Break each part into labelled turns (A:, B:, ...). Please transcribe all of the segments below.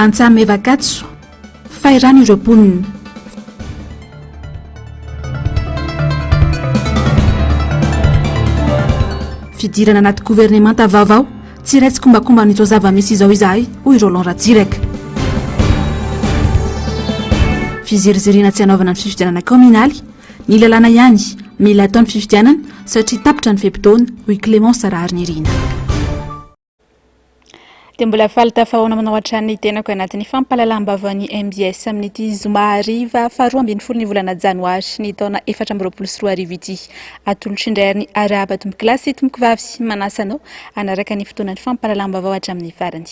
A: Antsamy evakatso fairany ireo mponina. Fidirana anaty gouvernemanta vaovao tsy raitsy kombakomba nitao zava-misy izao izahay hoy Roland Ratsiraka. Fizerizerina tsy hanaovana ny fifidianana kominaly ny lalàna ihany mila atao ny fifidianana satria tapitra ny fepitaona hoy Clémence Raharnirina.
B: Dia mbola falitafahoana manao hatrany tenako anatin'ny fampahalalam-baovao ny MBS amin'ity zoma hariva faharoa ambin'ny folo ny volana janoary ny taona 2024 ity. Atolotra indray ny araba tomboky kilasy tomboky vavy manasanao anaraka ny fotoanan'ny fampahalalam-baovao hatramin'ny farany.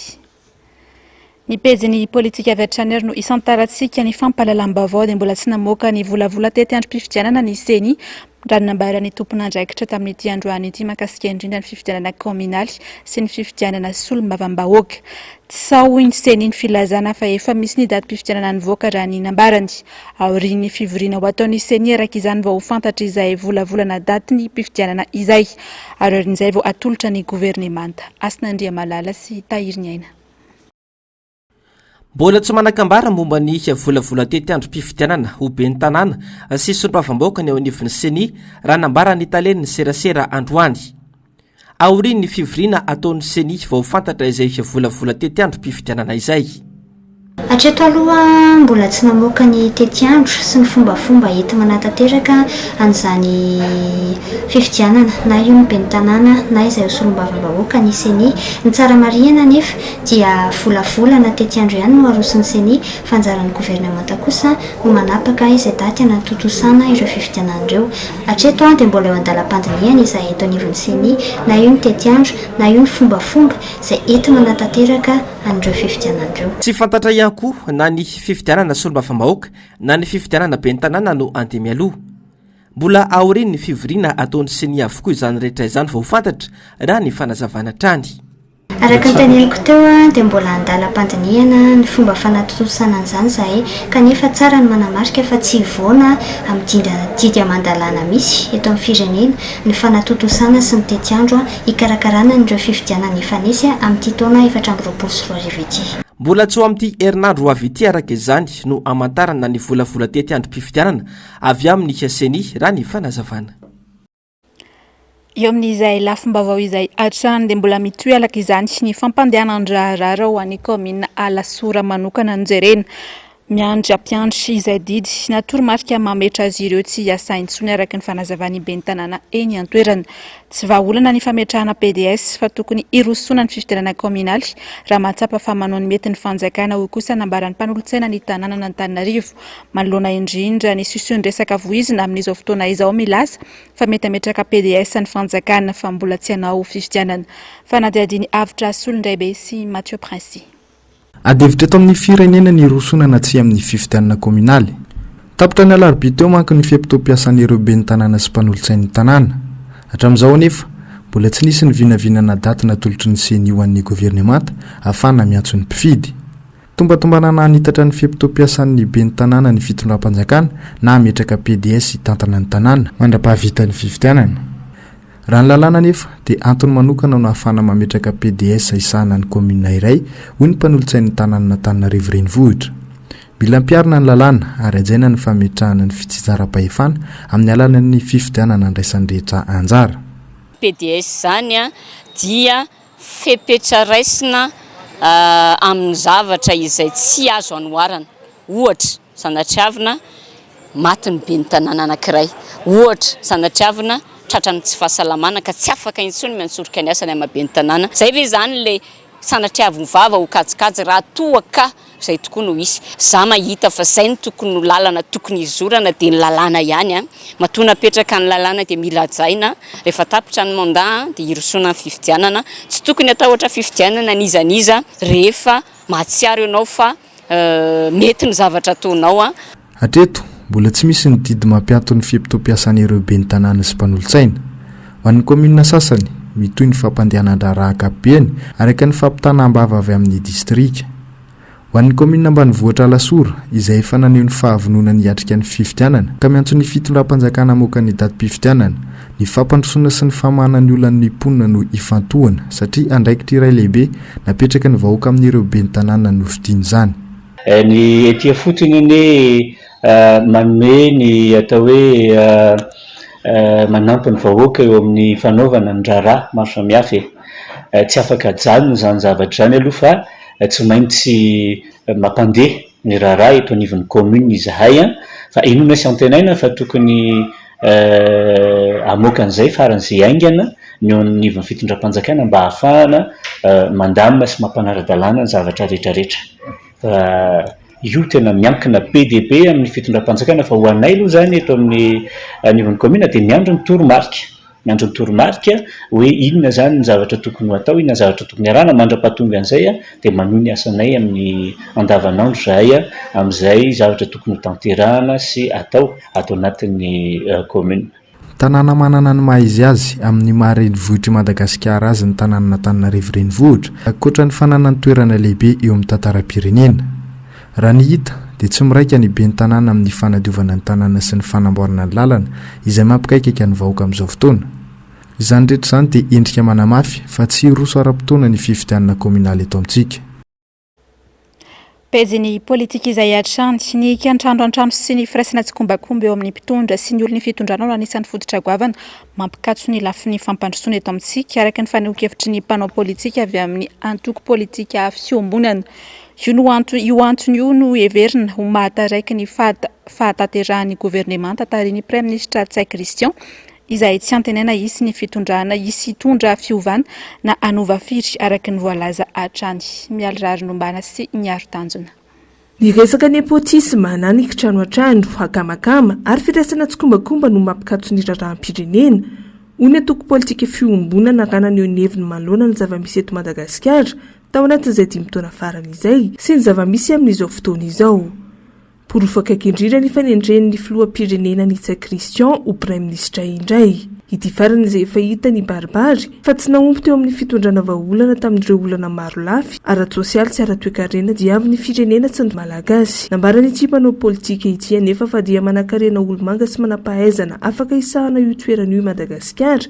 B: Ny pejiny politika avy hatrany no isantarantsika ny fampahalalam-baovao dia mbola tsy namoaka ny volavola tety andro mpifidianana ny seny ranonambarany tompon'andraikitra tamin'ity androany ity makasika indrindra ny fifidianana kominaly sy ny fifidianana solombavam-bahoaka. Sao ny seny ny filazana fa efa misy ny daty mpifidianana nivoaka raha ny nambarany. Aorian'ny fivoriana ho ataon'ny seny araka izany vao ho fantatra izay volavolana daty ny mpifidianana izay. Ary aorian'izay vao atolotra ny gouvernemanta. Asinandria Malala sy Tahiriny Aina.
C: Mbola tsy manakambara momba ny volavola tety andro mpifidianana ho ben'ny tanàna sy solombavam-bahoaka ny ao anivon'ny seny raha nambara ny taleniny serasera androany. Aorian'ny ny fivoriana ataon'ny seny vao fantatra izay volavola tety andro mpifidianana izay.
D: Hatreto aloha mbola tsy namoaka ny tety andro sy ny fombafomba ety manatateraka an'izany fifidianana na io ny ben'ny tanàna na izay solombavam-bahoaka ny seny. Ny tsara marihana nefa dia volavolana tety andro ihany no aroson'ny seny fa anjaran'ny gouvernemanta kosa no manapaka izay daty anatotosana ireo fifidianan'ireo. Hatreto dia mbola eo an-dalam-pandinihana izay eto anivon'ny seny na io ny tety andro na io ny fombafomba izay ety manatateraka an'ireo fifidianan'ireo.
C: Tsy fantatra ihany koa na ny fifidianana solombavam-bahoaka na ny fifidianana ben'ny tanàna no andemy aloha. Mbola aorian'ny ny fivoriana ataon'ny seny avokoa izany rehetra izany vao fantatra raha ny fanazavana trany.
D: Araka ny teneniko teo dia mbola an-dalam-pandinihana ny fomba fanatotosana an'izany izahay kanefa tsara ny manamarika fa tsy voana amin'ny didy aman-dalàna misy eto amin'ny firenena ny fanatotosana sy ny tety andro hikarakarana n'ireo fifidianana efa nisy amin'ity taona 2024 ity.
C: Mbola tsy ho amin'ity herinandro avy ity araka izany no amantarana ny volavola tety andro mpifidianana avy amin'ny seny raha ny fanazavana.
B: Eo amin'izay lafim-baovao izay hatrany dia mbola mitohy alaka izany ny fampandehanan-drarara ho an'ny komina Alasora manokana nojerena. Miandry ampiandry izay didy natoromarika mametra azy ireo tsy hiasaintsony araka ny fanazavany ben'ny tanàna eny an-toerana. Tsy vahaolana ny fametrahana PDS fa tokony irosona ny fifidianana kominaly raha mahatsapa fa manao ny mety ny fanjakana ho kosa nambaran'ny mpanolontsaina ny tanàna n'Antananarivo. Manoloana indrindra ny sison'ny resaka voizina amin'izao fotoana izao milaza fa mety ametraka PDS ny fanjakana fa mbola tsy hanao fifidianana. Fanadihadiny avitra Solondraibe sy Mathieu Princy.
E: Adevitra eto amin'ny firenena ny rosonana tsy amin'ny fifidianana kominaly. Tapitra ny alarobia teo manko ny fiampitoam-piasan'ireo ben'ny tanàna sy mpanolontsain'ny tanàna. Hatramin'izao anefa mbola tsy nisy ny vinavinana daty natolotry ny seny ho an'ny gouvernemanta ahafahana miantso ny mpifidy. Tombatombanana hanitatra ny fiampitoam-piasan'ny ben'ny tanàna ny fitondram-panjakana na ametraka PDS hitantana ny tanàna mandra-pahavita ny fifidianana. Raha ny lalàna nefa dia antony manokana no ahafahana mametraka PDS isahana ny komina iray hoy ny mpanolontsain'ny tanàna Antananarivo renivohitra. Mila ampiarina ny lalàna ary ajaina ny fametrahana ny fitsizara-pahefana amin'ny alalan'ny fifidianana andraisan'ny rehetra anjara.
F: PDS zany dia fepetraraisina amin'ny zavatra izay tsy azo anoharana. Ohatra sanatriavina matin'ny ben'ny tanàna anankiray. Ohatra sanatriavina tratrany tsy fahasalamana ka tsy afaka intsony miantsoroka ny asany amaben'ny tanàna. Zay ve zany le sanatriaviny vava ho kajikajy raha toa ka zay tokony ho isy. Za mahita fa zay ny tokony ho lalana tokony izorana dia ny lalàna ihany. Matona apetraka ny lalàna dia mila hajaina rehefa tapitra ny mandat dia irosona ny fifidianana. Tsy tokony atao ohatra fifidianana nizaniza rehefa mahatsiaro ianao fa mety ny zavatra ataonao.
E: Hatreto mbola tsy misy ny didy mampianto ny fiampitoam-piasan'ireo ben'ny tanàna sy mpanolontsaina. Ho an'ny komina sasany mitohy ny fampandehanan-draharaha ankapobeny araka ny fampitanam-bava avy amin'ny distrika. ho an'ny komina ambanivohitra Lasora izay efa naneho ny fahavonona ny atrika ny fifidianana ka miantso ny fitondram-panjakana moka ny datim-pifidianana ny fampandrosoana sy ny famahana ny olona ny mponina no ifantohana satria andraikitra iray lehibe napetraka ny vahoaka amin'ireo ben'ny tanàna no fidiany izany.
G: Ny etỳ fotony ny manome ny atao hoe manampy ny vahoaka eo amin'ny fanaovana ny raharaha maro samihafa tsy afaka janona zany zavatra zany aloha fa tsy maintsy mampandeha ny raharaha eto anivon'ny commune izahay fa inona sy antenaina fa tokony amoaka an'izay faran'izay aingana ny anivon'ny fitondram-panjakana mba ahafahana mandamina sy mampanara-dalàna ny zavatra rehetrarehetra. Io tena miankina be dia be amin'ny fitondram-panjakana fa ho anay aloha zany eto amin'ny anivon'ny commune dia miandro ny toromarika hoe inona zany ny zavatra tokony ho atao, inona zavatra tokony arahana mandra-pahatonga an'izay dia manohy ny asanay amin'ny andavanandro zahay amin'izay zavatra tokony ho tanterahana sy atao anatin'ny commune.
E: Tanàna manana ny maha-izy azy amin'ny maha-renivohitry Madagasikara azy ny tanànan'Antananarivo renivohitra ankoatra ny fananany toerana lehibe eo amin'ny tantaram-pirenena. Raha ny hita dia tsy miraika ny ben'ny tanàna amin'ny fanadiovana ny tanàna sy ny fanamboarana ny lalana izay mampikaikaka ny vahoaka amin'izao fotoana. Izany rehetra izany dia endrika manamafy fa tsy roso ara-potoana ny fifidianana kominaly eto amintsika.
B: Pejiny politika izay hatrany ny kiantrano antrano sy ny firaisana tsy kombakomba eo amin'ny mpitondra sy ny olon'ny fitondrana no anisan'ny fototra goavana mampikatso ny lafiny fampandrosoana eto amintsika araka ny faneho-kevitry ny mpanao politika avy amin'ny antoko politika fiombonana. Io antony io no heverina ho mahataraiky ny fahataterahan'ny gouvernement tatarian'ny Prime Ministre Tsay Christian izay tsy antenaina isy ny fitondrana isy hitondra fiovana na anova firy araka ny voalaza hatrany. Mialy rary nombana sy miaro tanjona.
H: Ny resaka nepotisma na ny kitrano hatrany hakamakama ary firaisana tsy kombakomba no mampikatso ny raharaham-pirenena ho ny antoko politika fiombonana raha eo ny heviny manoloana ny zava-misy eto Madagasikara tao anatin'izay 5 taona farany izay sy ny zava-misy amin'izao fotoana izao. Porofaka indrindra ny fanendren'ny filoham-pirenena ny Tsay Christian ho Prime Ministre indray. Ity farany izay efa hita ny baribary fa tsy naompy teo amin'ny fitondrana vahaolana tamin'ireo olana maro lafy ara-tsosialy sy ara-toekarena dia amin'ny firenena tsy ny malagasy. Nambarany ity mpanao politika ity anefa fa dia manan-karena olomanga sy manam-pahaizana afaka isahana io toerana io Madagasikara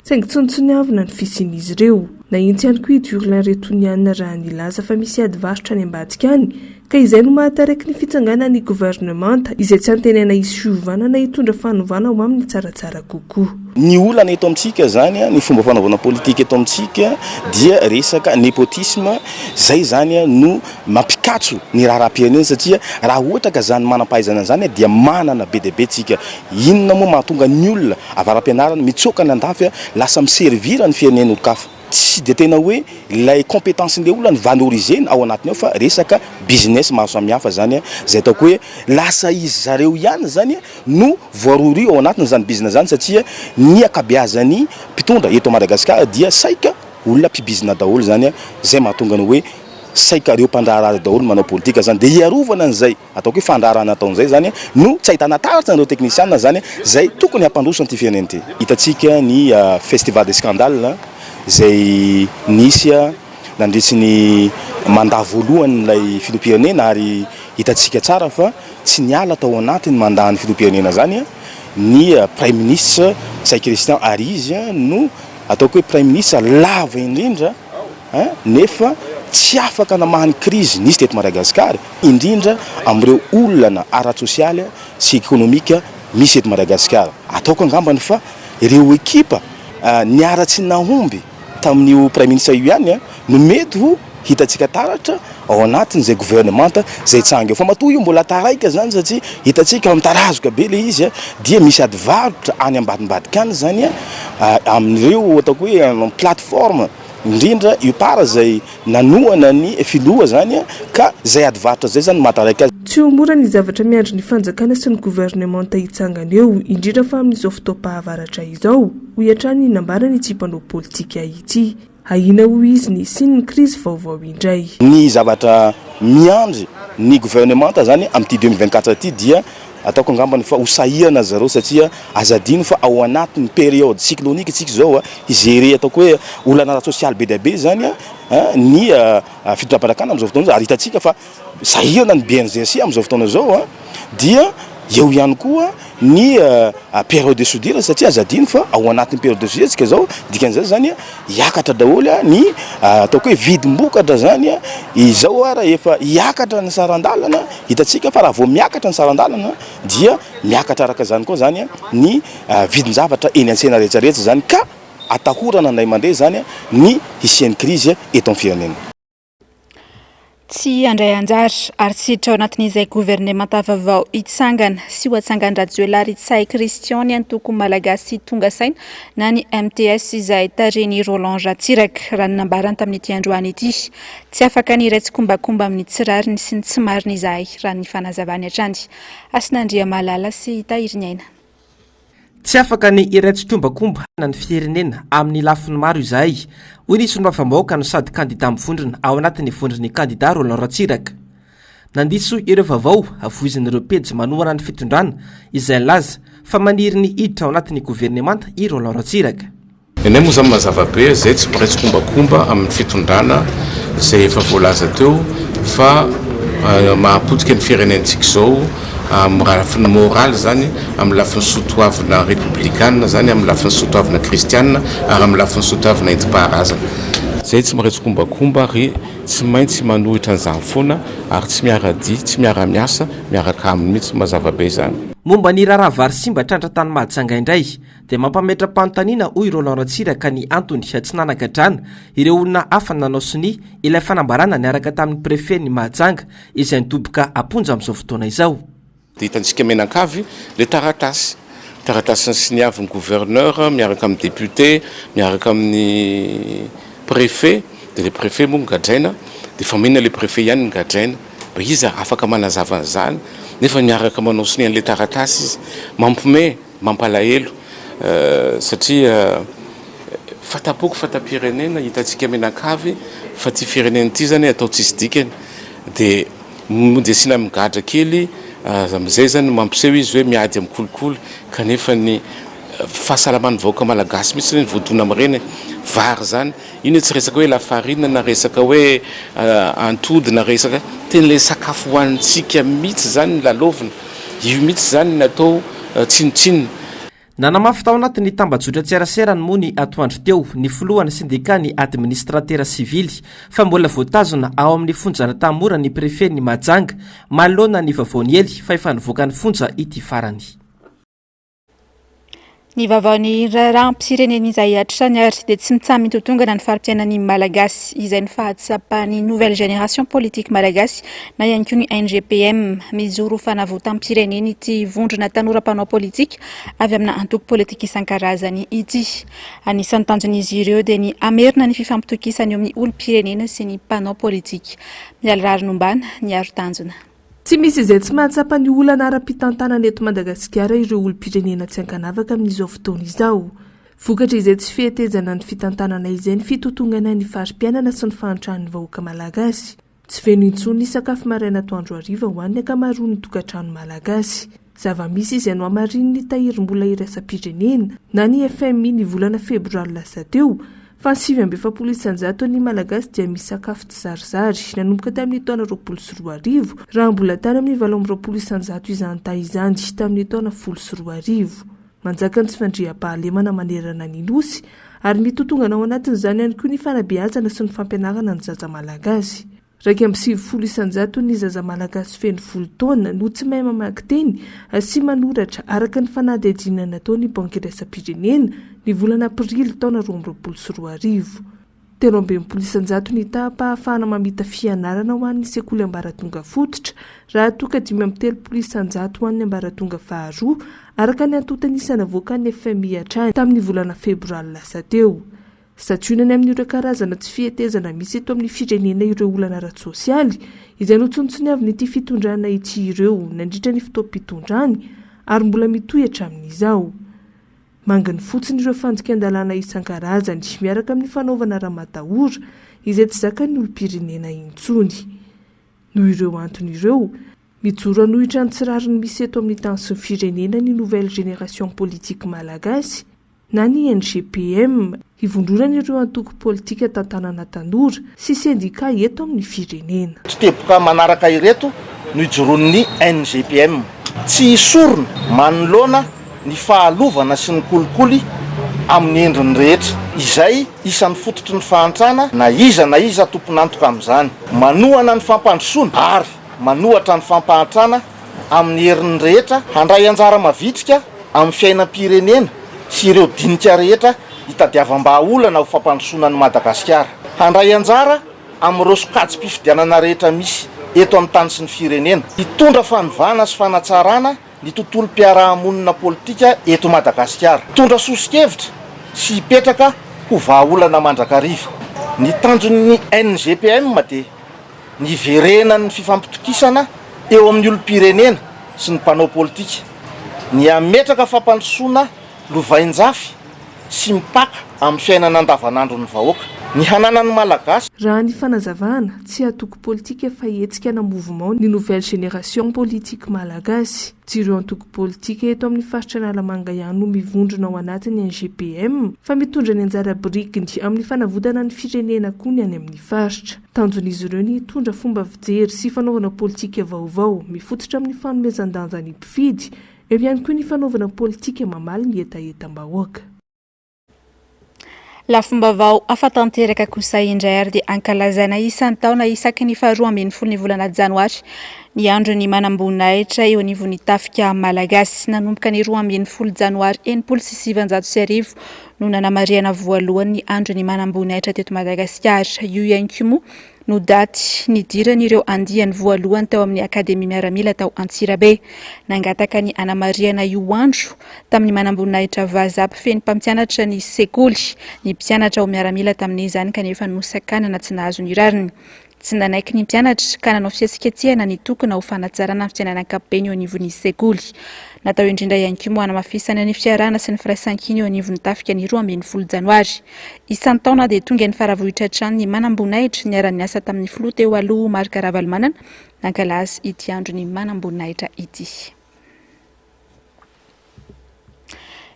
H: saingy tsontsoniavina ny fisian'izy ireo. Na intsy ihany koa Durlin Retoniana raha nilaza fa misy ady varotra any ambadika any ka izay no mahataraiky ny fitsanganan'ny gouvernement izay tsy antenaina isy fiovana na hitondra fanovana ho amin'ny tsaratsara kokoa.
I: Ny olana eto amintsika zany ny fomba fanaovana politika eto amintsika dia resaka nepotisme zay zany no mampikatso ny raharaham-pirenena satria raha ohatra ka zany manam-pahaizana zany dia manana be dia be tsika. Inona moa mahatonga ny olona avaram-pianarana mitsoka ny andafy lasa miservira ny firenena olon-kafa. Tsy dia tena hoe ilay compétence-n'ilay olona ny valorisena ao anatiny ao fa resaka business maro samihafa zany zay ataoko hoe lasa izy zareo ihany zany no voarory ao anatiny zany business zany satria ny akabeazany mpitondra eto Madagasikara dia saika olona mpibizina daholo zany zay mahatonga ny hoe saika reo mpandraharaha daholo manao politika zany dia iarovana an'izay ataoko hoe fandraharana ataon'izay zany no tsy ahitana taratra an'ireo teknisiana zany zay tokony hampandroso an'ity firenena ity. Hitantsika ny festival de scandale zay nisy nandritsy ny mandat voalohan'ilay filoham-pirenena ary hitantsika tsara fa tsy niala tao anatiny mandahan'ny filoham-pirenena zany ny Prime Ministre Tsay Christian ary izy no ataoko hoe Prime Ministre lava indrindra nefa tsy afaka namahany crise nisy teto Madagasikara indrindra amin'ireo olana ara-tsosialy sy ekonomika misy eto Madagasikara. Ataoko angambany fa ireo ekipa niara-tsy nahomby tamin'io Prime Ministre io ihany no mety ho hitantsika taratra ao anatin'izay gouvernement zay tsangy fa matoa io mbola taraika zany satria hitantsika mitarazoka be le izy dia misy ady varotra any ambadimbadika any zany amin'ireo ataoko hoe plateforme indrindra io para zay nanoana ny filoha zany ka zay ady varotra zay zany mahataraika azy.
H: Tsy ho mora ny zavatra miandry ny fanjakana sy ny gouvernement hitsangana eo indrindra fa amin'izao fotoam-pahavaratra izao ho iatrany nambarany ity mpanao politika ity. Ahina ho izy ny siny ny crise vaovao indray.
I: Ny zavatra miandry ny gouvernement zany amin'ity 2024 ity dia ataoko angambany fa hosahiana zareo satria azadino fa ao anatin'ny période cyclonique tsika zao izere ataoko hoe olana social be dia be zany ny fitondram-panjakana am'izao fotoana zao ary hitatsika fa sahirana ny BNGC am'izao fotoana zao dia eo ihany koa ny période de soudure satria azadino fa ao anatin'ny période de soudure tsika zao dikan'izay zany hiakatra daholo ny ataoko hoe vidim-bokatra zany izao raha efa hiakatra ny sarandalana hitatsika fa raha vao miakatra ny sarandalana dia miakatra araka zany koa zany ny vidin-javatra eny an-tsena rehetrarehetra zany ka atahorana nay mandeha zany ny hisian'ny crise eto amin'ny firenena.
B: Tsy andray anjara ary tsiditra ao anatin'izay gouvernemanta vaovao hitsangana sy ho atsangan-dradio Laritsay Christian ny antoko malagasy tonga saina na ny MTS izay tareny Roland Ratsiraka raha nambarany tamin'ity androany ity tsy afaka ny raitsy kombakomba amin'ny tsirariny sy ny tsy mariny izahay raha ny fanazavany hatrany Asinandria Malala sy Tahiriny Aina.
C: Tsy afaka ny iraitsy tombakomba na ny firenena amin'ny lafiny maro izahay hoy ny solombavam-bahoaka no sady kandida mivondrona ao anatin'ny vondron'ny kandida Roland Ratsiraka. Nandiso ireo vaovao avoizin'ireo pejy manohana ny fitondrana izay laza fa maniry ny hiditra ao anatin'ny gouvernemanta i Roland Ratsiraka.
J: Enay moa zany mazava be zay tsy miraitsy kombakomba amin'ny fitondrana izay efa voalaza teo fa mahapotika ny firenentsika zao amin'ny lafiny moraly zany amin'ny lafiny sotoavina républicaine zany amin'ny lafiny sotoavina kristianina ary amin'ny lafiny sotoavina entim-paharazana zay tsy miraitsy kombakomba ary tsy maintsy manohitra an'izany foana ary tsy miara-dia tsy miara-miasa miaraka aminy mihitsy mazava be zany.
C: Momba ny rahavary simba tratra tany Mahajanga indray dia mampametra-panontaniana hoy Roland Ratsiraka ny antony tsy nanagadrana ireo olona hafa nanao siny ilay fanambarana niaraka tamin'ny préfet ny Mahajanga izay nidoboka aponja amin'izao fotoana izao.
J: Dia hitantsika menankavy le taratasy sy niavin'ny gouverneur miaraka amin'ny député miaraka amin'ny préfet dia le préfet moa ngadraina dia fa mihina le préfet ihany ngadraina mba izy afaka manazava an'izany nefa miaraka manao siny an'le taratasy izy mampime mampalahelo satria fatapoko fatapirenena hitantsika menankavy fa ty firenena ity zany atao tsisy dikany dia mody asina migadra kely amizay zany mampiseho izy hoe miady amin'ny kolikoly kanefa ny fahasalaman'ny vahoaka malagasy mihitsy ny voadona amin'ireny vary zany iny tsy resaka hoe lafarina na resaka hoe antody na resaka tena le sakafo hoanintsika mihitsy zany lalovina io mihitsy zany natao tsinotsinona.
C: Nanamafy tao anatin'ny tambajotra tserasera ny moa ny atoandro teo ny filohan'ny sindika ny administratera sivily fa mbola voatazona ao amin'ny fonjana tamora ny préfet ny Mahajanga manoloana ny vaovaony ely fa efa nivoaka ny fonja ity farany.
B: Ny vaovaony raharaham-pirenena izay hatrany ary dia tsy mitsamy totongana ny farim-piainan'ny malagasy izay ny fahatsapany nouvelle génération politique malagasy na ihany koa ny NGPM mijoro fanavotam-pirenena ity vondrona tanora mpanao politika avy amina antoko politika isan-karazany ity. Anisan'ny tanjon'izy ireo dia ny amerina ny fifampitokisany eo amin'ny olom-pirenena sy ny mpanao politika. Miala Rarinombana ny aro tanjona.
H: Tsy misy izay tsy mahatsapa ny olana ara-pitantanana eto Madagasikara ireo olom-pirenena tsy ankanavaka amin'izao fotoana izao. Vokatra izay tsy fihetezana ny fitantanana izay ny fitotongana ny farim-piainana sy ny fahantrahan'ny vahoaka malagasy. Tsy feno intsony ny sakafo maraina atoandro hariva ho an'ny ankamaroan'ny tokantrano malagasy. Zava-misy izay no amarin'ny tahirim-bola iraisam-pirenena na ny FMI ny volana febroary lasa teo fa 7.7% ny malagasy dia misy sakafo tsy zarizary nanomboka tamin'ny taona 2020 raha mbola tany amin'ny 7.7% izany tahizany tamin'ny taona 2020. Manjaka ny tsy fandriam-pahalemana manerana ny nosy ary mitotongana ao anatin'izany ihany koa ny fanabeazana sy ny fampianarana ny zaza malagasy. 7.7% ny zaza malagasy feno 10 taona no tsy mahay mamaky teny sy manoratra araka ny fanadihadiana nataon'ny banky iraisam-pirenena ny volana aprily taona 2022. 13% ny tahapahafahana mamita fianarana ho an'ny sekoly ambaratonga fototra raha toka 13% ho an'ny ambaratonga faharoa araka ny antotanisana voaka ny FMI hatrany tamin'ny volana febroary lasa teo. Satrinany amin'ireo karazana tsy fihetezana misy eto amin'ny firenena ireo olana ara-tsosialy izay notsontsony avy n'ity fitondrana ity ireo nandritra ny fitoam-pitondrany ary mbola mitohatra amin'izao. Mangany fotsiny ireo fanjikan-dalàna isan-karazany miaraka amin'ny fanaovana raha-matahora izay tsy zakan'ny olom-pirenena intsony. Noho ireo antony ireo, mijoro anohitra ny tsirariny misy eto amin'ny tany sy ny firenena ny nouvelle génération politique malagasy na ny NGPM ivondronana ireo antoko politika tantanana tanora sy sendika eto amin'ny firenena.
K: Teboka manaraka ireto no ijoroan'ny NGPM. Tsy isorona manoloana ny fahalovana sy ny kolikoly amin'ny endriny rehetra izay isan'ny fototry ny fahantrana na iza tomponantoka amin'izany. Manohana ny fampandrosoana ary manohatra ny fampahantrana amin'ny herin'ny rehetra handray anjara mavitrika amin'ny fiainam-pirenena sy ireo dinika rehetra hitadiavam-bahaolana ho fampandrosoana ny Madagasikara. Handray anjara amin'ireo sokajim-pifidianana rehetra misy eto amin'ny tany sy ny firenena. Hitondra fanovana sy fanatsarana ny tontolo mpiara-monina politika eto Madagasikara. Hitondra sosikevitra sy hipetraka ho vahaolana mandrakariva. Ny tanjon'ny NGPM dia ny verenan'ny fifampitokisana eo amin'ny olom-pirenena sy ny mpanao politika. Ny ametraka fampandrosoana lovain-jafy sy mipaka amin'ny fiainana andavanandro ny vahoaka. Ny hananan'ny malagasy
H: raha ny fanazavana tsy atoko politika fa hetsika na mouvement ny nouvelle génération politique malagasy. Tsy ireo antoko politika eto amin'ny faritra Analamanga ihany no mivondrona ao anatin'ny NGPM fa mitondra ny anjara birikiny amin'ny fanavodana ny firenena koa ny any amin'ny faritra. Tanjon'izy ireo ny hitondra fomba fijery sy fanaovana politika vaovao mifototra amin'ny fanomezan-danja ny mpifidy eo ihany koa ny fanaovana politika mamaly ny etaetam-bahoaka.
B: Lafumbavao afatanteraka kosa indray ary dia ankalazana isan'ny taona isaky ny 12 ny volana janoary ny andro ny manam-boninahitra eo anivon'ny tafika malagasy nanomboka ny 12 janoary 1970 no nanamariana voalohany andro ny manam-boninahitra teto Madagasikara. Io ihany koa moa no daty nidiran'ireo andiany voalohany tao amin'ny akademia miaramila tao Antsirabe. Nangataka ny anamariana io andro tamin'ny manam-boninahitra vazaha feno mpampianatra ny sekoly ny mpianatra ao miaramila tamin'izany kanefa nosakanana tsy nahazo ny rariny. Tsy nanaiky ny mpianatra ka nanao fihetsiketsehana ny tokona ho fanatsarana ny fiainana ankapobeny eo anivon'ny sekoly. Natao indrindra ihany koa hanamafisana ny fiarana sy ny firaisankiny eo anivon'ny tafika ny 12 janoary. Isan'ny taona dia tonga ny faravohitra hatrany ny manam-boninahitra niarany asa tamin'ny filoha teo aloha Marc Ravalomanana nankalaza ity andro ny manam-boninahitra ity.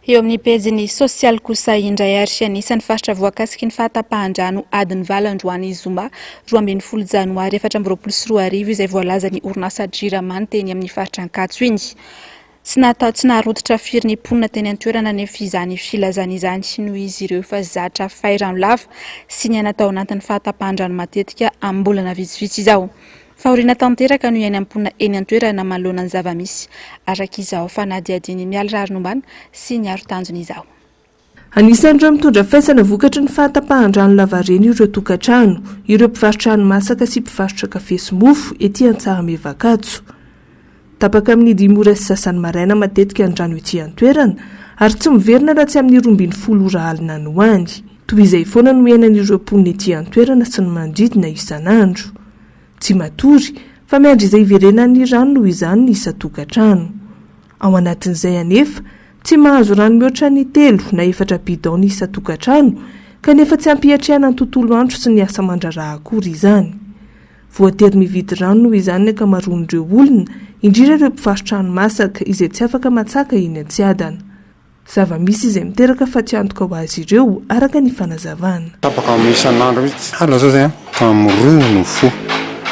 B: Eo amin'ny pejiny sosialy kosa indray ary anisan'ny faritra voakasiky ny fahatapahan-drano adiny valandroany Zomba 12 janoary 2024 izay voalaza ny orinasa Jiramany teny amin'ny faritra Ankatso iny. Tsy naharoditra firy ny mponina teny an-toerana nefa izany filazana izany noho izy ireo fa zatra fairano lava sy ny anatao anatin'ny fahatapahan-drano matetika amin'ny mbolana vitsivitsy izao. Fahoriana tanteraka no iainy am-ponina eny an-toerana manoloana ny zavamisy arak'izao fa nadiadiny miala raronombana sy ny aro tanjony izao.
H: Anisan'ireo mitondra faisana vokatry ny fahatapahan-drano lavareny ireo tokantrano, ireo mpivarotra masaka sy mpivarotra kafe sy mofo ety Antsahame-Vakatso. Tapaka amin'ny 10 ora sy sasany maraina matetika ny rano ety an-toerana ary tsy miverina raha tsy amin'ny 12 ora alina no hoany. Toy izay foana no miainan'ireo mponina ety an-toerana sy ny manodidina isan'andro. Tsy matory fa miandry izay iverenan'ny rano noho izany ny isa-tokantrano. Ao anatin'izay anefa tsy mahazo rano mihoatra ny 3 na 4 bidon ny isa-tokantrano kanefa tsy ampiatrehana ny tontolo andro sy ny asa mandraraha akory izany. Voatery mividy rano noho izany ny ankamaroan'ireo olona indrindra ireo mpivarotra masaka izay tsy afaka matsaka eny Antsiadana. Zava-misy izay miteraka fa tsy antoka ho azy ireo araka ny fanazavana.
L: Tapaka amin'ny isan'andro mihitsy. Hala zao zay tamin'ny 2 no fo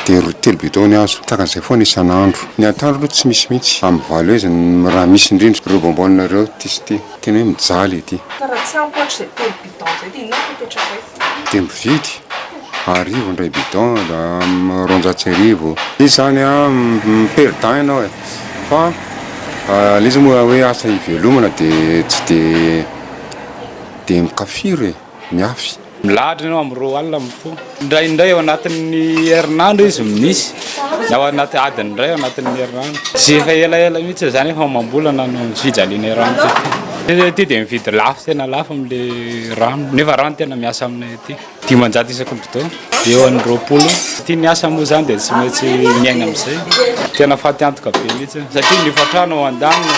L: dia 3 bidon azo takan'izay foana isan'andro. Ny atoandro aloha tsy misy mihitsy amin'ny valo eza raha misy indrindra ireo bonbonina ireo ty tena hoe mijaly ety.
H: Raha tsy ampoatra izay 3 bidon izay dia inona mipetraka izy?
L: Dia mividy arivo indray bidon da 200 izy zany mi-perdant ianao e fa izy moa hoe asa hivelomana dia tsy dia mikafiry miafy.
M: Milahatra ianao amin'ny 2 alina mifo. Indraindray ao anatin'ny herinandro izy misy na ao anaty adiny indray ao anatin'ny herinandro. Tsy efa elaela mihitsy izany efa mambolana no fijaliana rano ty dia mividy lafo tena lafo amin'le rano nefa rano tena miasa aminay ety 500 isaky ny bidon eo amin'ny 20. Ty ny asa moa zany dia tsy maintsy miaina amin'izay tena faty antoka be mihitsy satria ny fatrano ao an-daniny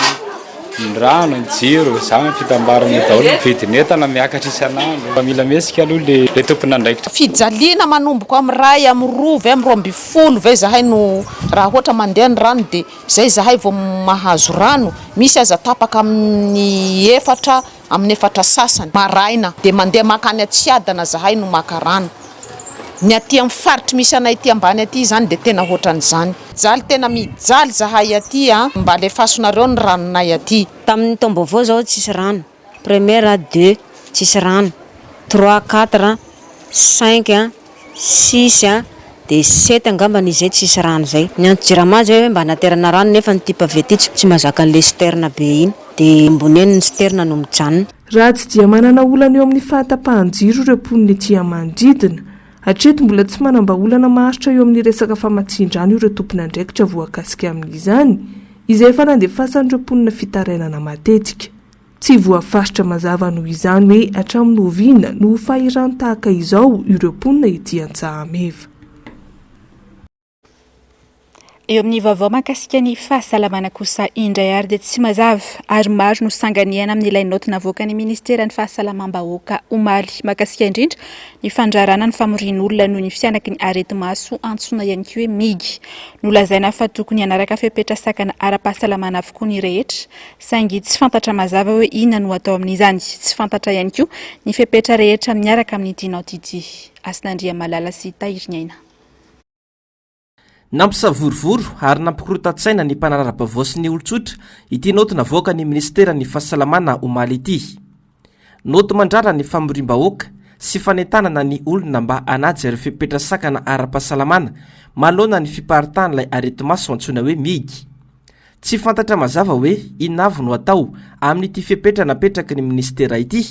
M: ny rano ny jiro za fitambarana daholo vidin'entana miakatra isan'andro fa mila mesika aloha le tompona andraikitra
N: fijaliana manomboko amin'ny ray amin'ny rovy amin'ny 20 ve zahay no raha ohatra mandeha ny rano dia zay zahay vao mahazo rano misy aza tapaka amin'ny efatra sasany maraina dia mandeha makany atsiadana zahay no maka rano ny aty amin'ny faritry misy anay aty ambany aty zany dia tena ohatran'izany jaly tena mijaly zahay aty mba lefasonareo ny ranonay aty
O: tamin'ny taom-baovao zao tsisy rano première 2 tsisy rano 3 4 5 6 dia 7 angamba n'izay tsisy rano zay ny antojirama zay hoe mba naterana rano nefa ny tipa vety tsy mazaka an'le citerne be iny dia ambony eny ny citerne no mijanona
H: raha tsy dia manana olana eo amin'ny fahatapahan-jiro ireo mponina ety manodidina hatreto mbola tsy manamba-olana maharitra eo amin'ny resaka famatsian-drano ireo tompona andraikitra voakasika amin'izany izay efa nandefasan'ireo mponina fitarainana matetika tsy voafaritra mazava noho izany hoe hatramin'ny oviana no fahirany tahaka izao ireo mponina ety Antsahameva.
B: Eo amin'ny vaovao mahakasika ny fahasalamana kosa indray ary dia tsy mazava ary maro no sanganiana amin'ilay noty navoaka ny ministera ny fahasalamam-bahoaka omaly mahakasika indrindra ny fandrarana ny famorian'olona noho ny fianaky ny areti-maso antsoina ihany koa hoe migy nolazaina fa tokony hanaraka fepetra sakana ara-pahasalamana avokoa ny rehetra saingy tsy fantatra mazava hoe inona no atao amin'izany tsy fantatra ihany koa ny fepetra rehetra miaraka amin'ny dinotity Asinandria Malala sy Tahiriny Aina.
C: Nampisavorovoro ary nampikorotan-tsaina ny mpanarara-baovao sy ny olon-tsotra ity noty navoaka ny ministera ny fahasalamana omaly ity. Noty mandrara ny famoriam-bahoaka sy fanentanana ny olona mba hanaja ireo fepetra sakana ara-pahasalamana manoloana ny fiparitana ilay areti-maso antsoina hoe migy. Tsy fantatra mazava hoe inona avy no atao amin'ity fepetra napetraka ny ministera ity.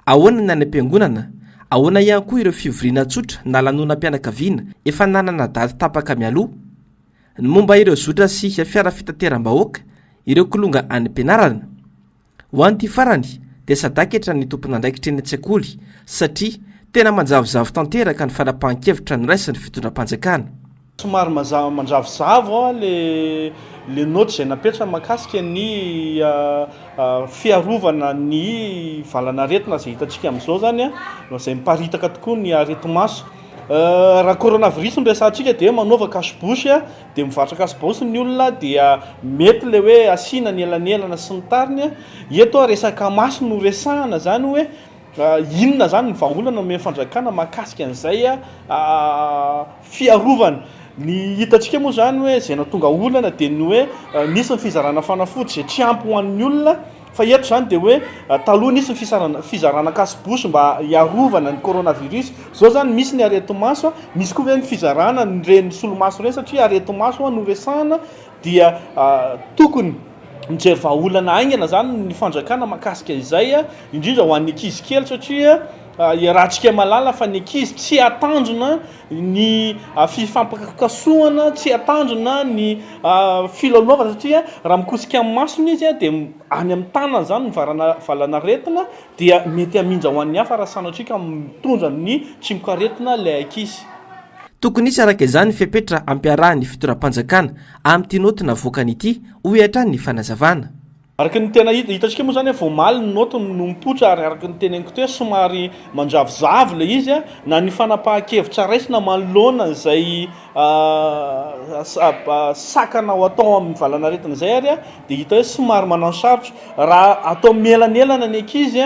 C: Ahoana ny any am-piangonana, ahoana ihany koa ireo fivoriana tsotra na lanonam-pianakaviana efa nanana daty tapaka mialoha. Ny momba ireo zotra sy fiara fitateram-bahoaka, ireo kolonga any am-pianarana. Ho an'ity farany dia sadaketra ny tompon'andraikitra eny an-tsekoly satria tena manjavozavo tanteraka ny fanapahan-kevitra ny raisin'ny fitondram-panjakana.
K: Somary manjavozavo le noty izay napetraka mahakasika ny fiarovana ny valanaretina izay hitantsika amin'izao zany izay miparitaka tokoa ny areti-maso. Raha coronavirus no resantsika dia manaova kasibosy dia mivarotra kasibosy ny olona dia mety le hoe asiana ny elanelana sy ny tariny. Eto resaka maso no resahana zany hoe inona zany ny vahaolana amin'ny fanjakana mahakasika an'izay fiarovana. Ny hitantsika moa zany hoe izay nahatonga olana dia ny hoe nisy ny fizarana fanafody izay tsy ampy ho an'ny olona fa eto zany dia hoe taloha nisy ny fizarana kasibosy mba hiarovana ny coronavirus. Zao zany misy ny areti-maso, misy koa hoe ny fizarana ny solomaso ireny satria areti-maso no resahana dia tokony mijery vahaolana aingana zany ny fanjakana mahakasika izay indrindra ho an'ny ankizy kely satria rahantsika malala fa ny ankizy tsy atandrona ny fifampakasoana, tsy atandrona ny filalaovana satria raha mikosika amin'ny masony izy dia any amin'ny tanana zany ny valanaretina dia mety hamindra ho an'ny hafa raha sanatrika mitondra ny tsy mikaretina ilay ankizy.
C: Tokony isy araka izany fepetra ampiarahan'ny fitoram-panjakana amin'ity noty navoakany ity ho hiatrany ny fanazavana.
K: Araka ny tena hitantsika moa zany vao omaly ny noty no mipotra ary araka ny teneniko teo somary manjavozavo le izy na ny fanapahan-kevitra raisina manoloana izay sakana ho atao amin'ny valanaretina izay ary dia hita hoe somary manao sarotra raha atao melanelana ny ankizy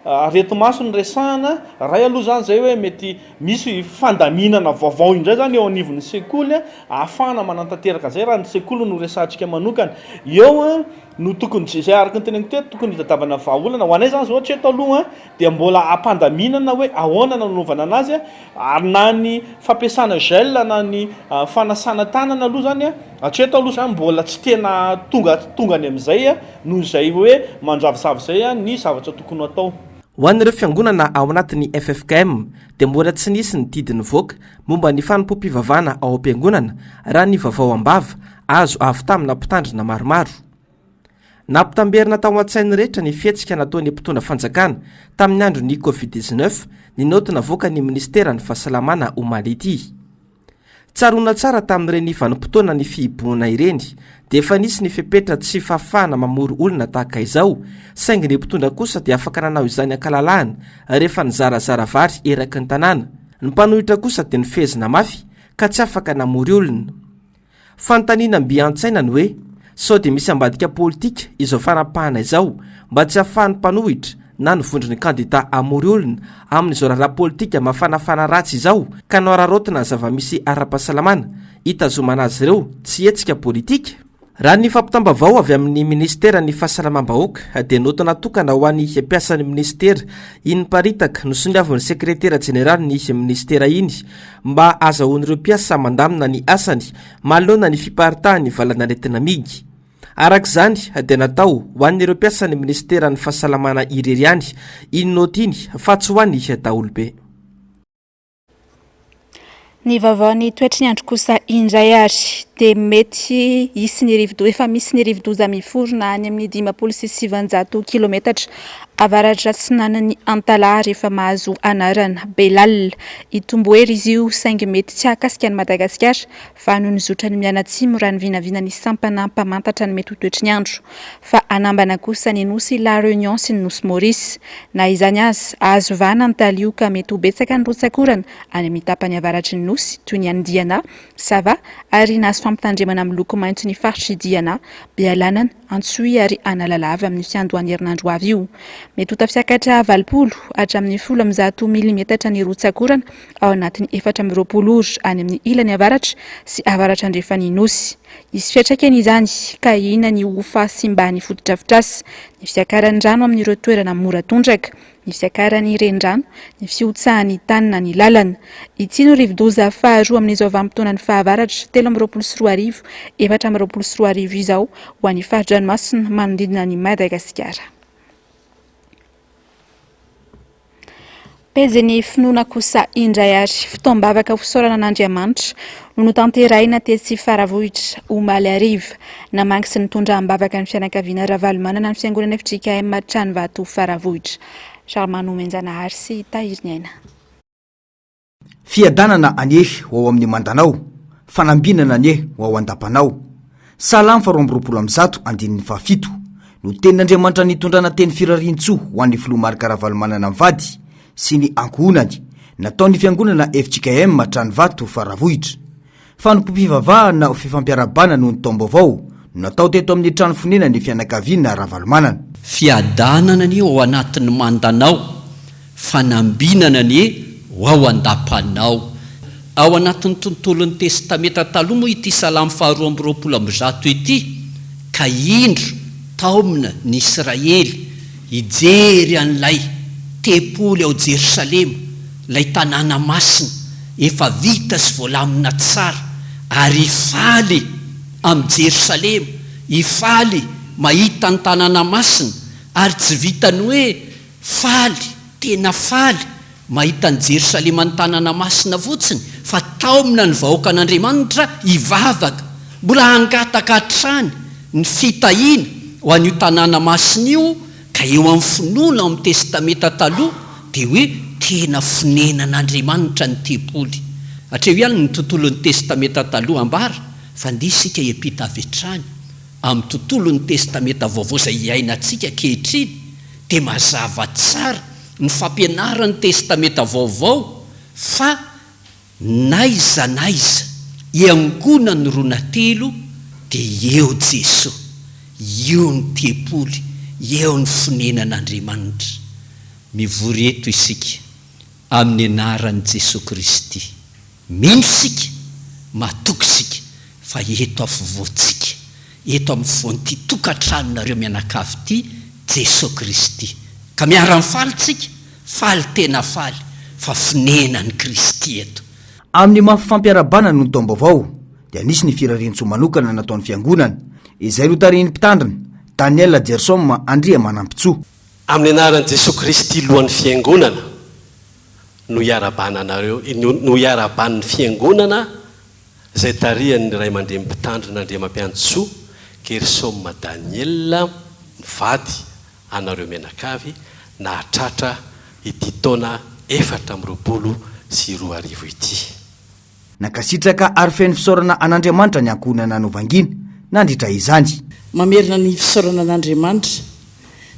K: areti-maso ny resahana ray aloha zany zay hoe mety misy fandaminana vaovao indray zany eo anivon'ny sekoly ahafahana manantanteraka an'izay raha ny sekoly no resahantsika manokana eo no tokony zay araka ny teneniko teo tokony hitadiavana vahaolana ho anay zany zao hatreto aloha dia mbola ampandaminana hoe ahoana nanaovana anazy ary na ny fampiasana gel na ny fanasana tanana aloha zany hatreto aloha zany mbola tsy tena tongany amin'izay noho izay hoe manjavozavo zay ny zavatra tokony atao.
C: Ho an'ireo fiangonana ao anatin'ny FFKM dia mbola tsy nisy ny didiny voaka momba ny fanompom-pivavahana ao am-piangonana raha ny vaovao am-bava azo avy tamina mpitandrina maromaro. Nampitamberina tao an-tsainy rehetra ny fihetsika nataon'ny mpitondra fanjakana tamin'ny andron'ny Covid-19 ny noty navoaka ny ministera ny fahasalamana omaly ity. Tsaroana tsara tamin'ireny vanim-potoana ny fihiboana ireny dia efa nisy ny fepetra tsy fafana mamory olona tahaka izao, saingy ny mpitondra kosa dia afaka nanao izany ankalalahana rehefa nizarazara vary eraky ny tanàna. Ny mpanohitra kosa dia nifezina mafy ka tsy afaka namory olona. Fanontaniana mbiantsaina ny hoe sao dia misy ambadika politika izao fanapahana izao mba tsy ahafahan'ny mpanohitra na nivondry ny kandida amory olona amin'izao raharaha politika mafanafana ratsy izao ka noararotina ny zava-misy ara-pahasalamana hitazomana azy ireo tsy hetsika politika. Raha ny fampitambavao avy amin'ny ministera ny fahasalamam-bahoaka dia noto natokana ho an'ny mpiasan'ny ministera iny paritaka no soniavon'ny sekretera jeneraly ny ministera iny mba azahoan'ireo mpiasa mandamina ny asany manoloana ny fiparitahany valanaretina migy. Arak'izany dia natao ho an'ireo mpiasan'ny ministera ny fahasalamana irery ihany iny noto iny fa tsy ho an'ny daholobe.
B: Ny vaovaon'ny toetry ny andro kosa indray ary dia mety efa misy ny rivo-doza miforona any amin'ny 570 kilometatra avaratra tsinanan'ny Antalaha rehefa mahazo anarana Belal. Itomboery izy io saingy mety tsy ahakasika ny Madagasikara fa noho ny zotra ny mianatsimo raha ny vinavina ny sampana mpamantatra ny mety ho toetry ny andro. Fa anambana kosa ny nosy La Réunion sy ny nosy Maurice. Na izany azy azo vana ny talio ka mety ho betsaka ny rotsakorana any amin'ny tapany avaratry ny nosy toy ny any Diana, Sava ary nazo fampitandremana amin'ny loko maitso ny faritry Diana, Bealanana, Antsoy ary Analalava amin'ny fiandohan'ny herinandro avy io. Mety ho tafisakatra 20 hatramin'ny 10 milimetatra ny rotsakorana ao anatin'ny 420 ora any amin'ny ilany avaratra sy avaratra andrefany nosy. Isy fiantraikany izany ka ina ny ofa sy mba ny fotodrafitrasa, ny fiakaran'ny rano amin'ireo toerana mora tondraka, ny fiakaran'ny renirano, ny fiotsahan'ny tanina ny lalana. Ity no rivo-doza faharoa amin'izao vanim-potoana ny fahavaratra 13 424 izao ho an'ny fari-dranomasina manodidina ny Madagasikara. Peziny finoana kosa indray ary fitoam-bavaka fisaorana an'Andriamanitra no notanterahina tetsy Faravohitra omaly ariva namangy sy nitondra am-bavaka ny fianakaviana Ravalomanana ny fiangonana FJKM Tranvato Faravohitra. Charmano Menjanahary sy Tahiriny Aina.
P: Fiadanana aniehy ho ao amin'ny Mandanao, fanambinana aniehy ho ao Andapanao. Salamy 420 andininy fafito no tenin'Andriamanitra nitondrana teny firarian-tsoa ho an'ny filomarika Ravalomanana amin'ny vady sy ny ankohonany nataon'ny fiangonana FJKM Tranvato Faravohitra. Fanompom-pivavahana ho fifampiarabana no ny taom-baovao no natao teto amin'ny trano fonena ny fianakaviana Ravalomanana.
Q: Fiadanana ny ao anatin'ny Mandanao, fanambinana ny ho ao Andapanao. Ao anatin'ny tontolon'ny testameta taloha moa ity Salamy 220 ity, ka indro taomina ny Israely ijery an'ilay tempoly ao Jerusalema, lay tanàna masina efa vita sy voalamina tsara, ary ifaly amin'ny Jerusalema, ifaly mahita ny tanàna masina, ary tsy vitany hoe faly, tena faly mahita ny Jerusalema ny tanàna masina fotsiny, fa taomina ny vahoaka an'Andriamanitra ivavaka, mbola hangataka hatrany ny fitahiana ho an'io tanàna masina io. Ka eo amin'ny finoana amin'ny testameta taloha dia hoe tena fonenan'Andriamanitra ny tempoly. Hatreo ihany ny tontolon'ny testameta taloha ambara fa ndeha isika hiampita avy hatrany amin'ny tontolon'ny testameta vaovao izay iainantsika kehitriny dia mazava tsara ny fampianaran'ny testameta vaovao fa naiza iangona ny ronatelo dia eo Jesosy, eo ny tempoly, eo ny fonenan'Andriamanitra. Mivory eto isika amin'ny anaran'i Jesosy Kristy, mino isika, matoky isika fa eto afovoantsika, eto amin'ny voan'ity tokantranonareo mianakavy ity Jesosy Kristy, ka miara-mifaly tsika, faly tena faly, fa fonenan'i Kristy eto.
P: Amin'ny mafampiarabana no taom-baovao dia nisy ny firarian-tsoa manokana nataon'ny fiangonana izay no tarihin'ny mpitandrina Daniel Gersom Andria Manampitsoa.
R: Amin'ny anaran'i Jesosy Kristy lohan'ny fiangonana no iarabananareo, no iaraban'ny fiangonana izay tarihan'ny ray aman-dreny mpitandrina Andria Mampiantsoa Gersom Daniel mivady anareo mianakavy nahatratra ity taona 420 ity.
P: Nakasitraka ary feno fisaorana an'Andriamanitra ny ankohonana novangina nandritra izany.
S: Mamerina ny fisaorana an'Andriamanitra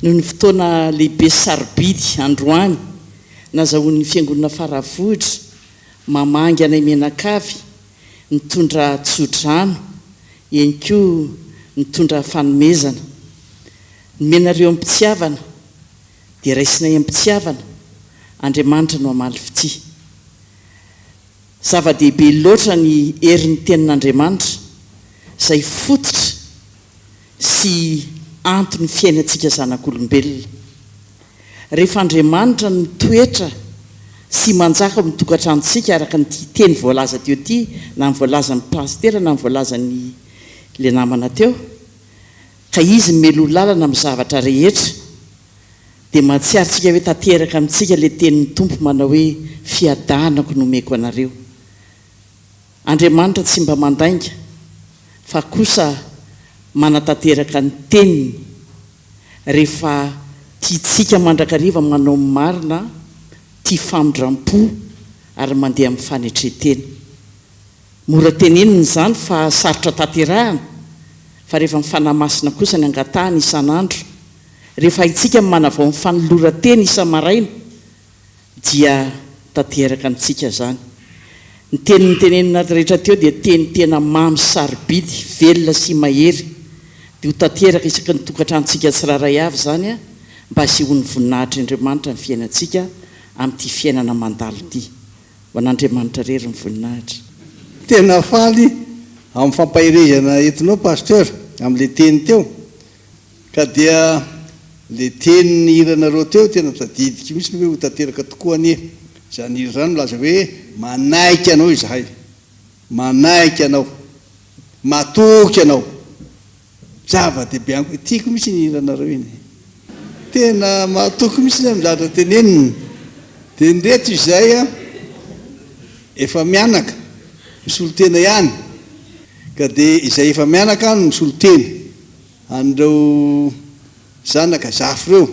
S: noho ny fotoana lehibe sarobidy androany nazahoan'ny fiangonana faravohitra mamangy anay menakavy mitondra tsodrano eny koa mitondra fanomezana nomenareo ampitiavana dia raisinay ampitiavana Andriamanitra no amaly fity. Zava-dehibe loatra ny herin'ny tenin'Andriamanitra izay fototra sy antony fiainantsika zanak'olombelona. Rehefa Andriamanitra ny toetra sy manjaka mitokantranontsika araka ny teny voalaza teo ty na ny voalaza ny pastera na ny voalaza ny le namana teo ka izy melo lalana amin'ny zavatra rehetra dia mahatsiarintsika hoe tanteraka amintsika le tenin'ny tompo manao hoe fiadanako nomeko anareo. Andriamanitra tsy mba mandainga fa kosa manatanteraka ny teniny rehefa tiatsika mandrakariva manao marina tia famindram-po ary mandeha amin'ny fanetretena. Mora teneniny izany fa sarotra tanterahana fa rehefa mifanahy masina kosa ny angatahany isan'andro rehefa itsika manavao ny fanoloran-teny isa-maraina dia tanteraka antsika zany. Ny teniny tenenina rehetra teo dia teny tena mamy sarobidy velona sy mahery dia ho tanteraka isaka ny tokantranontsika tsiraray avy zany a mba sy ho ny voninahitry'Andriamanitra ny fiainantsika amin'ity fiainana mandalo ity. Ho an'Andriamanitra rery ny voninahitra.
T: Tena faly amin'ny fampahirezana etinao pasteur amin'le teny teo ka dia le teny ny hiranareo teo tena tadidika mihitsy hoe ho tanteraka tokoa anie. Zany hira zany milaza hoe manaiky anao izahay, manaiky anao, matoky anao. Zava-dehibe aniko tiako mihitsy ny hiranareo iny. Tena matoky mihitsy ny milatra teneniny. Dia ndreto izay a efa mianaka misolo tena ihany ka dia izay efa mianaka no misolo tena an'ireo zanaka zafy reo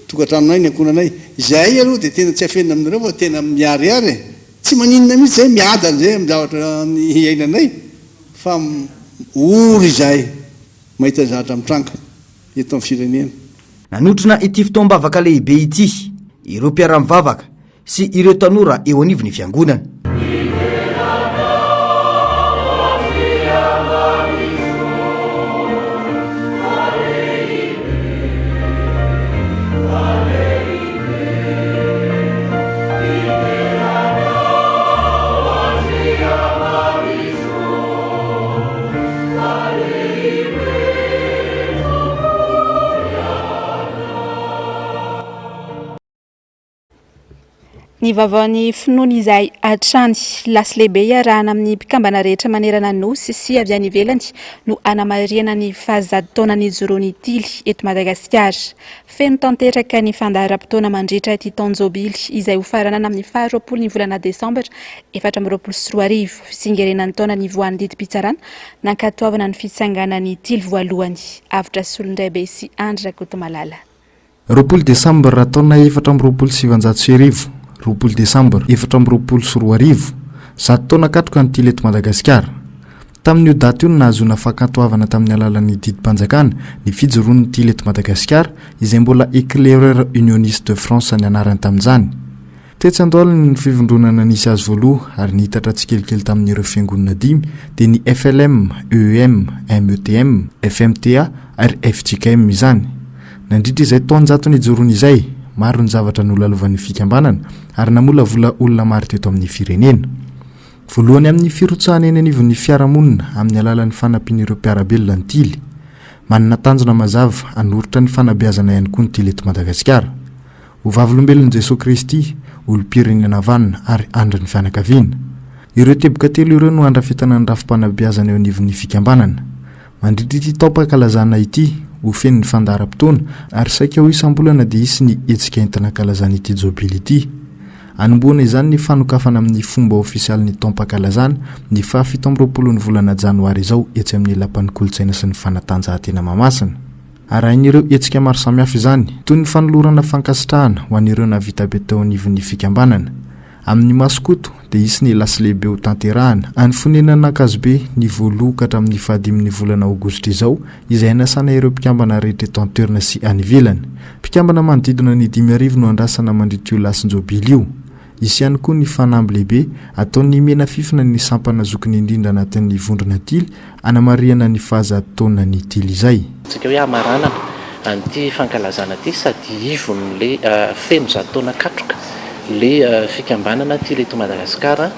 T: tokantranonay ny ankonanay izay aloha dia tena tsy afenina aminareo fa tena miariary tsy maninona mihitsy zay miadana zay amin'ny zavatra ny iainanay fa ory izahay mahita zavatra mitranga eto amin'ny firenena.
P: Nanotrona ity fotoam-bavaka lehibe ity ireo mpiara-mivavaka sy ireo tanora eo anivon'ny fiangonana.
B: Ny vavaon'ny finoana izay hatrany lasy lehibe iarahana amin'ny mpikambana rehetra manerana nosy sy avy any ivelany no anamariana ny fahazatotaonany Joroany Tily eto Madagasikara. Feno tanteraka ny fandaharam-potoana mandritra ity taonjobily izay ho faranana amin'ny 20 ny volana Desambra 2024 fisingerenan'ny taona ny voan'ny didim-pitsarana nankatoavana ny fitsanganany Tily voalohany. Avitra Solondraibe sy Andra Kotomalala.
E: 20 Desambra taona 2027 20 Desambra 2024 zato taona katroka ny Tily eto Madagasikara. Tamin'io daty io nahazoana fankatoavana tamin'ny alalan'ny didim-panjakana ny fijoroan'ny Tily eto Madagasikara izay mbola éclaireur unioniste de France ny anarany tamin'izany. Tetsy andohalany ny fivondronana nisy azy voaloha ary nihitatra tsikelikely tamin'ireo fiangonana 5 dia ny FLM, EEM, METM, FMTA ary FJKM izany. Nandritra izay taonjato ny Joroany izay maro ny zavatra nolalovan'ny fikambanana ary namolavola olona maro teto amin'ny firenena. Voalohany amin'ny firotsahana eny anivon'ny fiarahamonina amin'ny alalan'ny fanampian'ireo mpiarabelona ny Tily. Manana tanjona mazava hanoritra ny fanabeazana ihany koa ny Tily eto Madagasikara. Ho vavolombelon'i Jesosy Kristy, olom-pirenena vanona ary andrin'ny fianakaviana. Ireo teboka telo ireo no andrafetana ny rafim-panabeazana eo anivon'ny fikambanana. Mandritra ity taom-pahakalazana ity ho feno ny fandaharam-potoana ary saika ho isam-bolana dia isy ny hetsika entana kalazana ity jobily ity. Anomboana izany ny fanokafana amin'ny fomba ofisialy ny taom-pahakalazana ny 17 ny volana janoary izao etsy amin'ny lapan'ny kolontsaina sy ny fanatanjahantena mamasina. Arahin'ireo hetsika maro samihafa izany toy ny fanolorana fankasitrahana ho an'ireo navita be teo anivon'ny fikambanana amin'ny masokoto dia isy ny lasy lehibe ho tanterahana any fonenana akazobe ny voaloha ka hatramin'ny 15 volana aogositra izao izay nasana ireo mpikambana rehetra eto an-toerana sy any ivelany. Mpikambana manodidina ny 5,000 no andrasana mandritra io lasin-jobily io. Isy ihany koa ny fanamby lehibe ataon'ny mena fifina ny sampana zokiny indrindra anatin'ny vondrona tily anamariana ny fahazatoana ny tily izay.
U: Tsika hoe amaranana an'ity fankalazana ity sady ivon'le feno zatoana katroka le fikambanana tily eto Madagasikara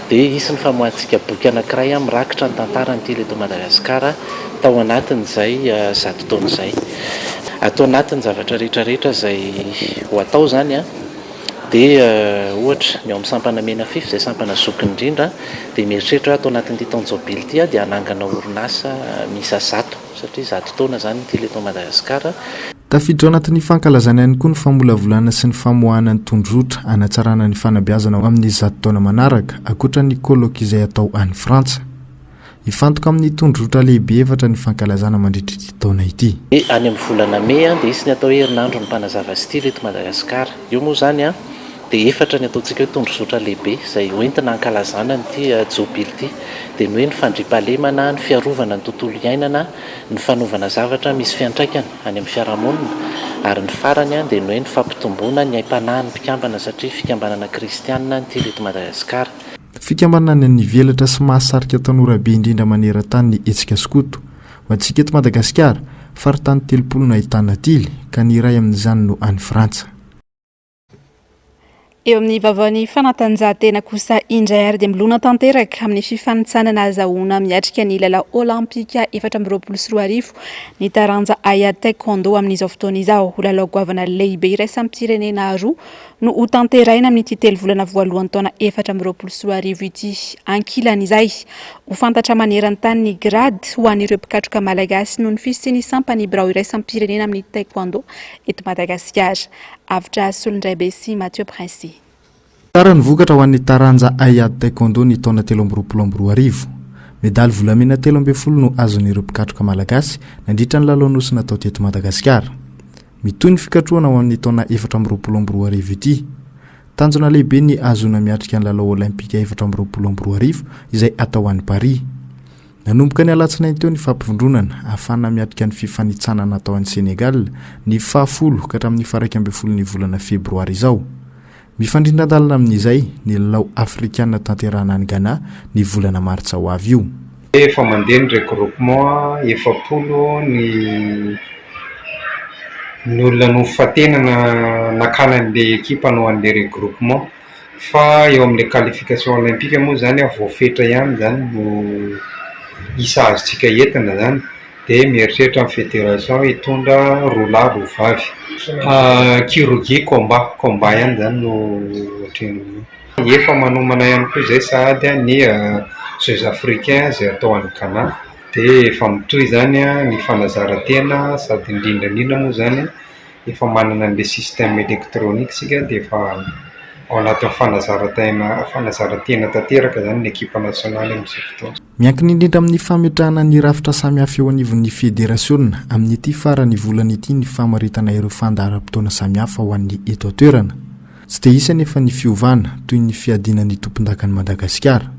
U: dia isy ny famoahantsika boky anankiray mirakitra ny tantarany tily eto Madagasikara tao anatin'izay zato taona izay. Atao anatin'ny zavatra rehetrarehetra izay ho atao zany dia ohatra ny ao amin'ny sampana mena fify izay sampana zokiny indrindra dia mieritreritra atao anatin'ity taonjobily ity dia hanangana orinasa misa zato satria zato taona zany tily eto Madagasikara.
E: Tafiditra anatin'ny fankalazana ihany koa ny famolavolana sy ny famoahana ny tondrotra anatsarana ny fanabeazana amin'ny 100 taona manaraka akoatra ny koloky izay atao any Frantsa. Ifantoka amin'ny tondrotra lehibe efatra ny fankalazana mandritra ity taona ity.
U: Any amin'ny volana May dia isy ny atao herinandro ny mpanazava sy tily eto Madagasikara. Io moa zany dia efatra ny ataontsika hoe tondrozotra lehibe izay hoentina hankalazana nyity jobily ity dia ny hoe ny fandriampahalemana, ny fiarovana ny tontolo iainana, ny fanaovana zavatra misy fiantraikany any amin'ny fiarahamonina ary ny farany dia ny hoe ny fampitomboana ny aim-panahin'ny mpikambana satria fikambanana kristianina ny tily eto Madagasikara.
E: Fikambanana ny velatra sy mahasarika tanora be indrindra maneran-tany ny hetsika sokoto. Ho antsika eto Madagasikara faritany 30 no ahitana tily ka ny iray amin'izany no any Frantsa.
B: Eo amin'ny vavaon'ny fanatanjahantena kosa indray ary dia milona tanteraka amin'ny fifanitsanana azahoana miatrika ny lalao olimpika 2024 ny taranja aya taekwondo amin'izao fotoana izao. Lalao goavana lehibe iraisam-pirenena roa no ho tanteraina amin'ity 3 volana voalohan'ny taona 2024 ity. Ankilan'izay ho fantatra maneran-tany ny grady ho an'ireo mpikatroka malagasy noho ny fisiany sampany birao iraisam-pirenena amin'ny taekwondo eto Madagasikara. Avitra Solindray be sy Mathieu Prince.
E: Tara ny vokatra ho an'ny taranja Ayad Taekwondo ny taona 2024. Medaly volamena 30 no azon'ireo mpikatroka malagasy nandritra ny lalaonosina tao teto Madagasikara. Mitoy ny fikatroana ho an'ny taona 2024 ity. Tanjona lehibe ny azona miatrika ny lalao olimpika 2024 izay atao any Paris. Nanomboka ny alatsinainy teo ny fampivondronana ahafana miatrika ny fifanitsanana atao any Senegal ny 10 ka hatramin'ny 12 ny volana febroary izao. Mifandrindran-dalana amin'izay ny lalao afrikana tanterahana any Ghana ny volana martsa ho avy io.
V: Efa mandeha ny regroupement 70 ny olona no fatenana nakana an'ilay ekipa no an'ilay regroupement fa eo amin'ilay qualification olympique moa zany voafetra ihany zany no isa azotsika entina zany dia mieritreritra amin'ny fédération hitondra roalahy roavavy. Kirogi combat ihany zany no ohatrany. Efa manomana ihany koa izay sahady ny Jeux africains izay atao any Ghana dia efa mitohy zany ny fanazarantena sady indrindrandrindra moa zany efa manana an'ilay système électronique sika dia efa ao anatin'ny fanazarantena tanteraka zany ny ekipa nasionaly amin'izay fotoana.
E: Miankina indrindra amin'ny fametrahana ny rafitra samihafa eo anivon'ny fédérationna amin'ity farany volana ity ny famaritana ireo fandaharam-potoana samihafa ho an'ny eto an-toerana. Tsy dia isa nefa ny fiovana toy ny fiadinan'ny tompon-dakan'i Madagasikara.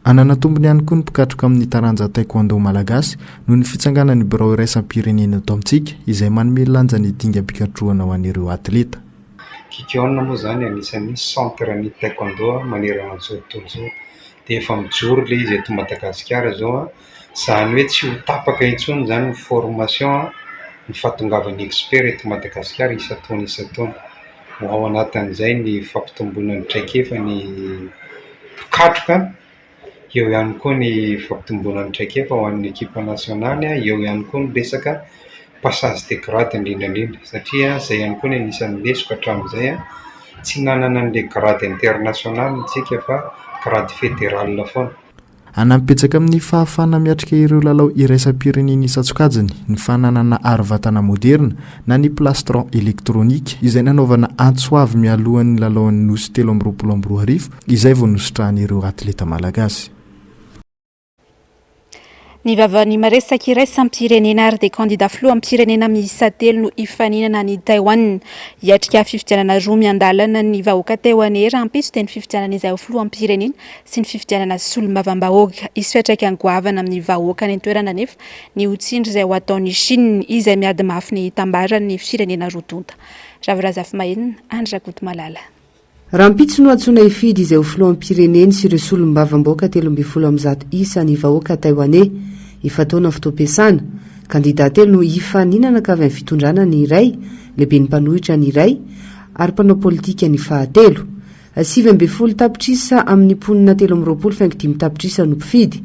E: Anana tombony ihany koa ny mpikatroka amin'ny taranja taekwondo malagasy noho ny fitsanganan'ny birao iraisam-pirenena eto amintsika izay manome lanja ny dinga-pikatroana ho an'ireo atleta.
V: Kikiona moa zany anisan'ny centre ny taekwondo manerana an'izao tontolo izao dia efa mijoro ilay izy eto Madagasikara zao zany hoe tsy ho tapaka intsony zany ny formation ny fahatongavan'ny expert eto Madagasikara isataona. Ao anatin'izay ny fampitomboana ny traikefa ny mpikatroka, eo ihany koa ny fampitomboana ny traikefa ho an'ny ekipa nasionaly, eo ihany koa ny resaka passage de grade indrindrandrindra satria izay ihany koa ny anisan'ny lesoko hatramin'izay tsy nanana an'ilay grade international tsika fa grade fédéral foana.
E: Anampetsaka amin'ny fahafana miatrika ireo lalao iraisam-pirenena isan-tsokajiny ny fananana aro-vatana moderna na ny plastron elektronika izay nanaovana antsoavy mialohan'ny lalaon'ny nosy 2024 izay vao nosotran'ireo atleta malagasy.
B: Ny vavany maresaka iray sampirenena ary dia kandida filoha amin'ny pirenena miisa 3 no ifaninana ny Taiwan. Hiatrika fifidianana roa miandalana ny vahoaka taiwanais raha ampitso dia ny fifidianana izay ho filoha amin'ny pirenena sy ny fifidianana solombavam-bahoaka. Isy fiantraikany goavana amin'ny vahoaka ny toerana nefa ny utsindry izay ho ataon'ny Chine izay miady mafy ny tambaran'ny firenena roa-tonta. Ravirazafi Mahenina, Andrakoto Malala.
A: Raha ampitso no antsoina ifidy izay ho filoha amin'ny pirenena sy ireo solombavam-bahoaka 13 isa ny vahoaka taiwanais. Ifataona fotoam-piasana, kandida 3 no ifaninana ka avy amin'ny fitondrana ny iray, lehibe ny mpanohitra ny iray, ary mpanao politika ny fahatelo. 7 tapitrisa amin'ny mponina 13 faingo 5 tapitrisa no mpifidy.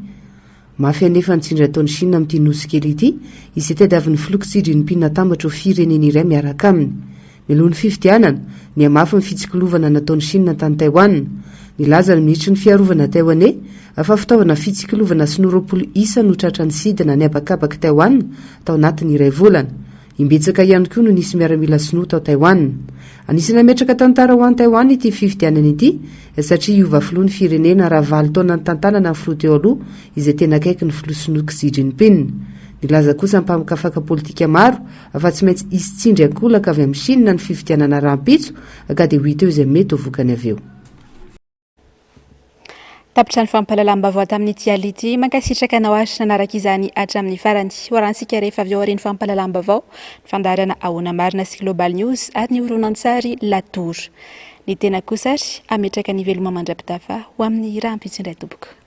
A: Mafy anefa nitsindry ataon'ny Chine amin'ity nosy kely ity, izay tadiavin'ny filokitsidry ny mpinina tambatra ho firenena iray miaraka aminy. Melohany fifidianana, ny amafy ny fitsikilovana nataon'ny Chine tany Taiwan. Nilaza ny ministry ny fiarovana taiwanais fa fitaovana fitsikilovana sy 20 isa no tratra ny sidina ny abakabaka Taiwan tao anatin'ny iray volana. Imbetsaka ihany koa no nisy miaramila sinoa tao Taiwan. Anisany ametraka tantara ho an'ny Taiwan ity fifidianana ity satria iova filoha ny firenena raha 7 taona ny tantanana ny filoha teo aloha izay tena akaiky ny filoha Sinoa Xi Jinping. Nilaza kosa mpamokafaka politika maro fa tsy maintsy isy tsindry ankolaka avy amin'ny Chine ny fifidianana rahampitso ka dia ho teo izay mety ho vokany avy eo.
B: Tapitra ny fampalalam-baovao tamin'ity ality mankasitraka anao azy nanaraka izany hatramin'ny farany. Horansika rehefa avy ao aorian'ny fampalalam-baovao ny fandaharana ahoana marina sy Global News ary ny horonan-tsary Latour. Ny tena kosa ametraka ny veloma mandrapitafa ho amin'ny rahampitso indray tompoko.